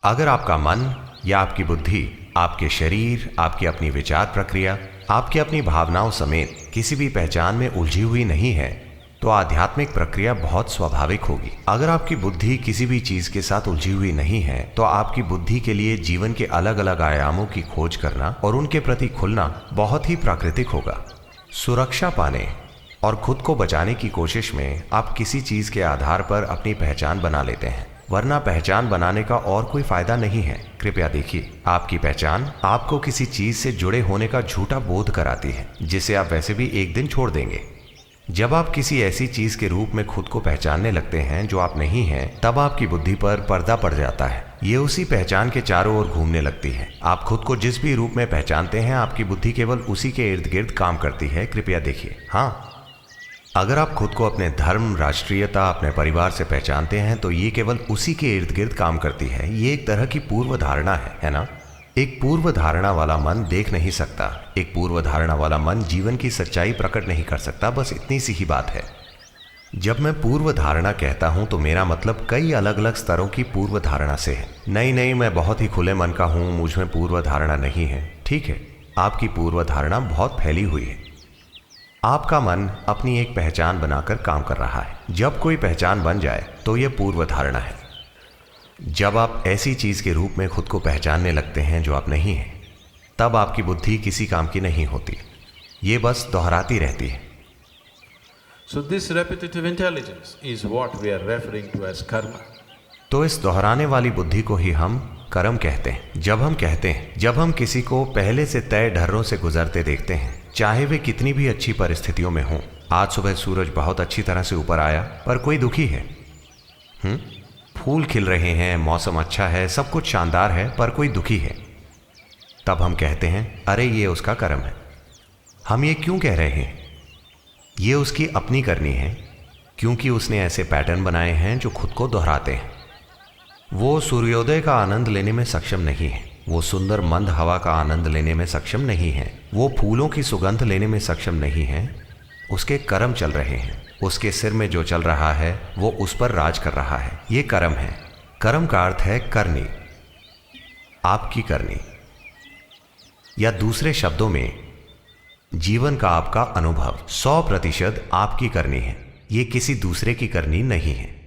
अगर आपका मन या आपकी बुद्धि, आपके शरीर, आपकी अपनी विचार प्रक्रिया, आपकी अपनी भावनाओं समेत किसी भी पहचान में उलझी हुई नहीं है तो आध्यात्मिक प्रक्रिया बहुत स्वाभाविक होगी। अगर आपकी बुद्धि किसी भी चीज के साथ उलझी हुई नहीं है तो आपकी बुद्धि के लिए जीवन के अलग अलग आयामों की खोज करना और उनके प्रति खुलना बहुत ही प्राकृतिक होगा। सुरक्षा पाने और खुद को बचाने की कोशिश में आप किसी चीज के आधार पर अपनी पहचान बना लेते हैं, वरना पहचान बनाने का और कोई फायदा नहीं है। कृपया देखिए, आपकी पहचान आपको किसी चीज से जुड़े होने का झूठा बोध कराती है जिसे आप वैसे भी एक दिन छोड़ देंगे। जब आप किसी ऐसी चीज के रूप में खुद को पहचानने लगते हैं जो आप नहीं हैं, तब आपकी बुद्धि पर पर्दा पड़ जाता है। ये उसी पहचान के चारों ओर घूमने लगती है। आप खुद को जिस भी रूप में पहचानते हैं, आपकी बुद्धि केवल उसी के इर्द गिर्द काम करती है। कृपया देखिए। हाँ, अगर आप खुद को अपने धर्म, राष्ट्रीयता, अपने परिवार से पहचानते हैं तो ये केवल उसी के इर्द गिर्द काम करती है। ये एक तरह की पूर्व धारणा है ना? एक पूर्व धारणा वाला मन देख नहीं सकता, एक पूर्व धारणा वाला मन जीवन की सच्चाई प्रकट नहीं कर सकता। बस इतनी सी ही बात है। जब मैं पूर्व धारणा कहता हूं तो मेरा मतलब कई अलग अलग स्तरों की पूर्व धारणा से है। नहीं, मैं बहुत ही खुले मन का हूं, मुझ में पूर्व धारणा नहीं है। ठीक है, आपकी पूर्व धारणा बहुत फैली हुई है। आपका मन अपनी एक पहचान बनाकर काम कर रहा है। जब कोई पहचान बन जाए तो यह पूर्व धारणा है। जब आप ऐसी चीज के रूप में खुद को पहचानने लगते हैं जो आप नहीं हैं, तब आपकी बुद्धि किसी काम की नहीं होती, ये बस दोहराती रहती है। So this repetitive intelligence is what we are referring to as karma. तो इस दोहराने वाली बुद्धि को ही हम कर्म कहते हैं। जब हम किसी को पहले से तय ढर्रों से गुजरते देखते हैं, चाहे वे कितनी भी अच्छी परिस्थितियों में हों। आज सुबह सूरज बहुत अच्छी तरह से ऊपर आया पर कोई दुखी है। फूल खिल रहे हैं, मौसम अच्छा है, सब कुछ शानदार है, पर कोई दुखी है। तब हम कहते हैं, अरे ये उसका कर्म है। हम ये क्यों कह रहे हैं? ये उसकी अपनी करनी है, क्योंकि उसने ऐसे पैटर्न बनाए हैं जो खुद को दोहराते हैं। वो सूर्योदय का आनंद लेने में सक्षम नहीं है, वो सुंदर मंद हवा का आनंद लेने में सक्षम नहीं है, वो फूलों की सुगंध लेने में सक्षम नहीं है। उसके कर्म चल रहे हैं। उसके सिर में जो चल रहा है वो उस पर राज कर रहा है। ये कर्म है। कर्म का अर्थ है करनी, आपकी करनी, या दूसरे शब्दों में जीवन का आपका अनुभव 100% आपकी करनी है। ये किसी दूसरे की करनी नहीं है।